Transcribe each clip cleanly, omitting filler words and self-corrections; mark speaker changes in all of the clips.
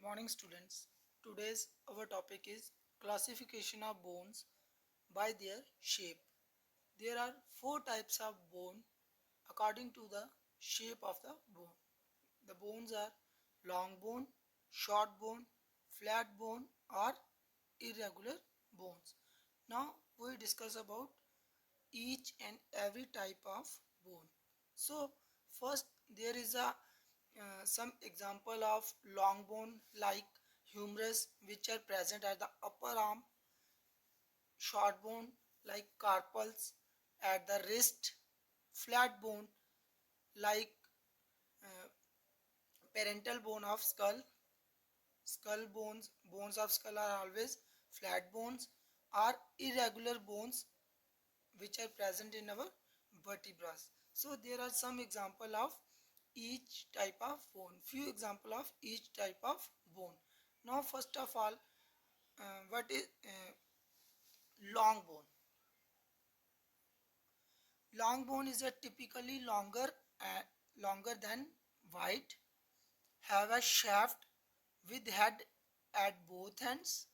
Speaker 1: Morning students. Today's our topic is classification of bones by their shape. There are four types of bone according to the shape of the bone. The bones are long bone, short bone, flat bone or irregular bones. Now we discuss about each and every type of bone. So first there is a some example of long bone like humerus which are present at the upper arm, short bone like carpals at the wrist, flat bone like uh, parental bone of skull. Skull bones of skull are always flat bones or irregular bones which are present in our vertebrae. So there are some example of each type of bone. Few example of each type of bone. Now first of all, what is long bone? Long bone is a typically longer than wide, have a shaft with head at both ends,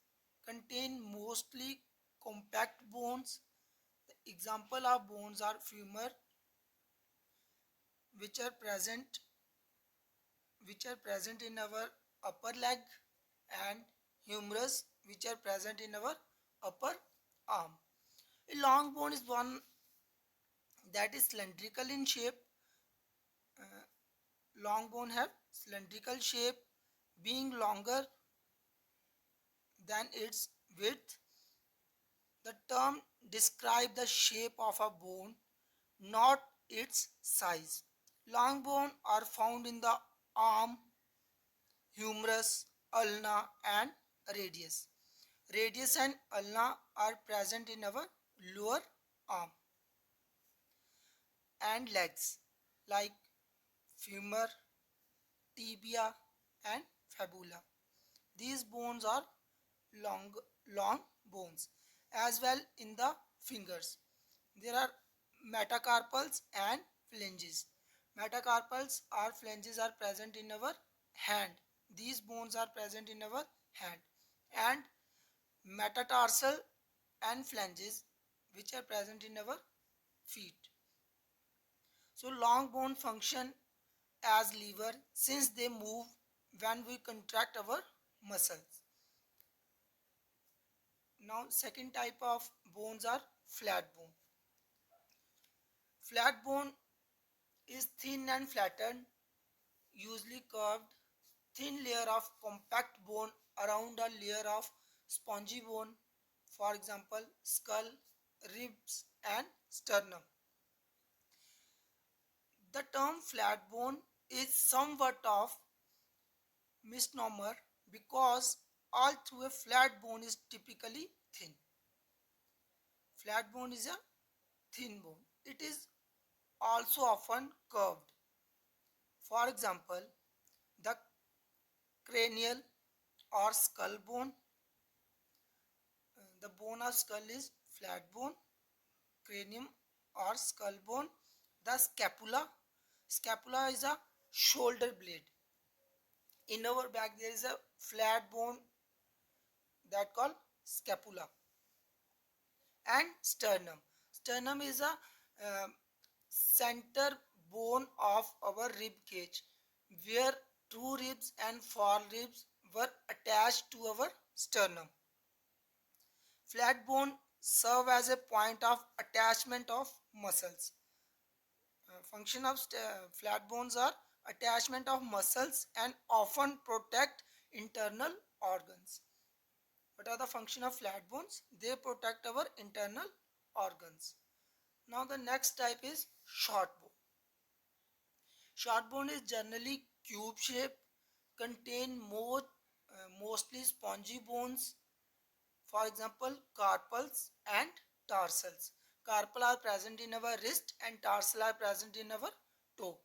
Speaker 1: contain mostly compact bones. The example of bones are femur, which are present in our upper leg, and humerus which are present in our upper arm. A long bone is one that is cylindrical in shape. Uh, Long bone have cylindrical shape, being longer than its width. The term describe the shape of a bone, not its size. Long bone are found in the arm, humerus, ulna and radius. Radius and ulna are present in our lower arm and legs like femur, tibia and fibula. These bones are long, long bones. As well in the fingers, there are metacarpals and phalanges. Metacarpals or phalanges are present in our hand. These bones are present in our hand. And metatarsal and phalanges which are present in our feet. So long bone function as lever since they move when we contract our muscles. Now second type of bones are flat bone. Flat bone is thin and flattened, usually curved, thin layer of compact bone around a layer of spongy bone, for example skull, ribs and sternum. The term flat bone is somewhat of misnomer because all through a flat bone is typically thin. Flat bone is a thin bone. It is also often curved. For example, the cranial or skull bone. The bone of skull is flat bone, cranium or skull bone. The scapula. Scapula is a shoulder blade. In our back there is a flat bone that called scapula. And sternum. Sternum is a center bone of our rib cage where two ribs and four ribs were attached to our sternum. Flat bone serve as a point of attachment of muscles. Function of flat bones are attachment of muscles and often protect internal organs. What are the function of flat bones? They protect our internal organs. Now the next type is short bone. Short bone is generally cube shape, contain mostly spongy bones. For example, carpals and tarsals. Carpal are present in our wrist and tarsal are present in our toe.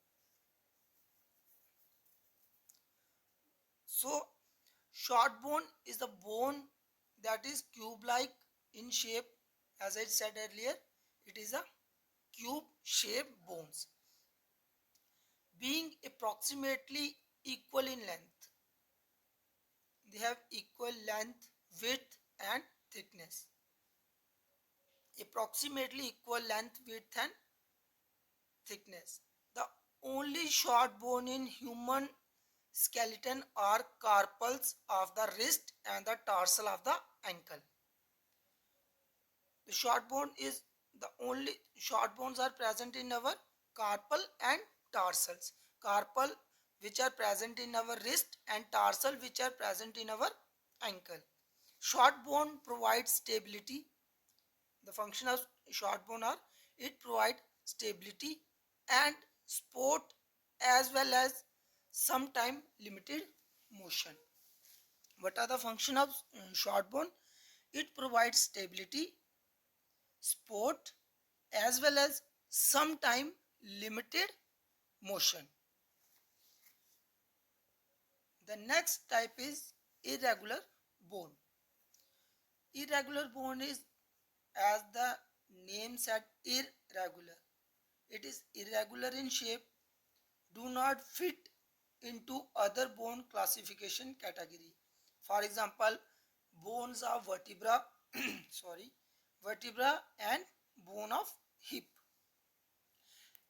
Speaker 1: So, short bone is the bone that is cube-like in shape. As I said earlier, it is a cube-shaped bones, being approximately equal in length. they have equal length, width and thickness. Approximately equal length, width and thickness. The only short bone in human skeleton are carpals of the wrist and the tarsal of the ankle. The short bone is the only short bones are present in our carpal and tarsals. Carpal which are present in our wrist and tarsal which are present in our ankle. Short bone provides stability. The function of short bone are it provides stability and support as well as sometime limited motion. What are the function of short bone? It provides stability, support as well as sometime limited motion. The next type is irregular bone. Irregular bone is, as the name said, irregular. It is irregular in shape, do not fit into other bone classification category. For example, bones of vertebra, vertebra and bone of hip.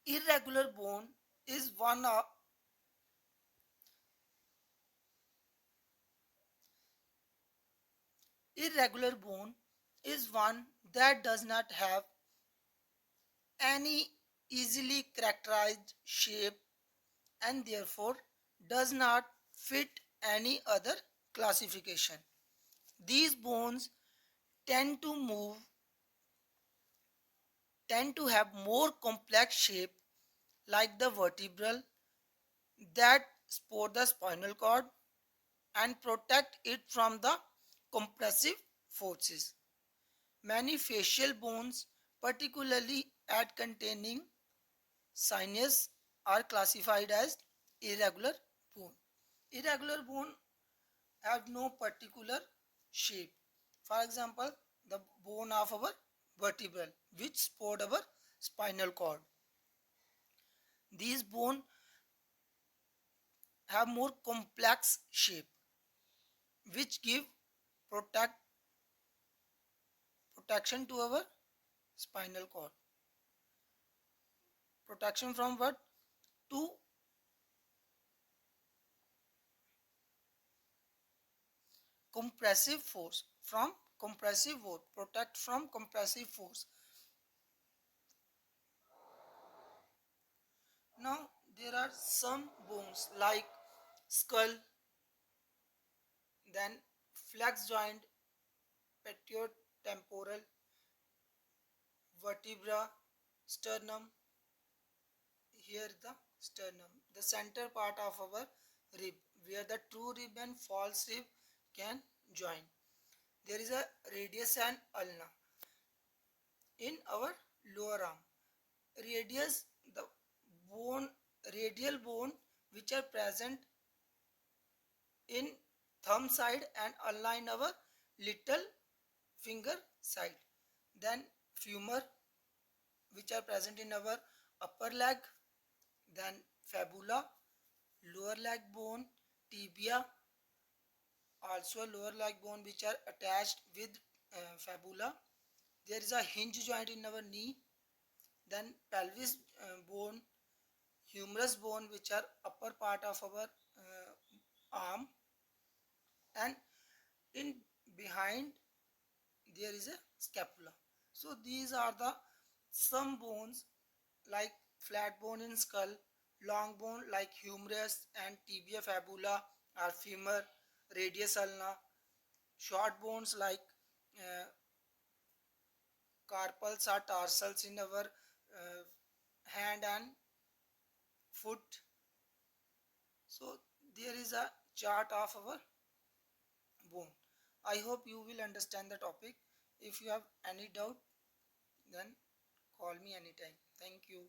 Speaker 1: Irregular bone is one of irregular bone is one that does not have any easily characterized shape and therefore does not fit any other classification. These bones tend to move, tend to have more complex shape like the vertebral that support the spinal cord and protect it from the compressive forces. Many facial bones, particularly at containing sinus, are classified as irregular bone. Irregular bone have no particular shape. For example, the bone of our vertebral which support our spinal cord. These bones have more complex shape which give protect protection to our spinal cord. Protection from what? To compressive force. From compressive force. Protect from compressive force. Now there are some bones like skull, then flex joint, patiotemporal, vertebra, sternum. Here the sternum, the center part of our rib, where the true rib and false rib can join. There is a radius and ulna in our lower arm. Radius, the bone, radial bone which are present in thumb side and ulna in our little finger side. Then femur which are present in our upper leg, then fibula, lower leg bone, tibia, also a lower leg bone which are attached with fibula. There is a hinge joint in our knee, then pelvis bone, humerus bone which are upper part of our arm, and in behind there is a scapula. So these are the some bones like flat bone in skull, long bone like humerus and tibia fibula or femur, radius ulna, short bones like uh, carpals or tarsals in our hand and foot. So there is a chart of our bone. I hope you will understand the topic. If you have any doubt, then call me anytime. Thank you.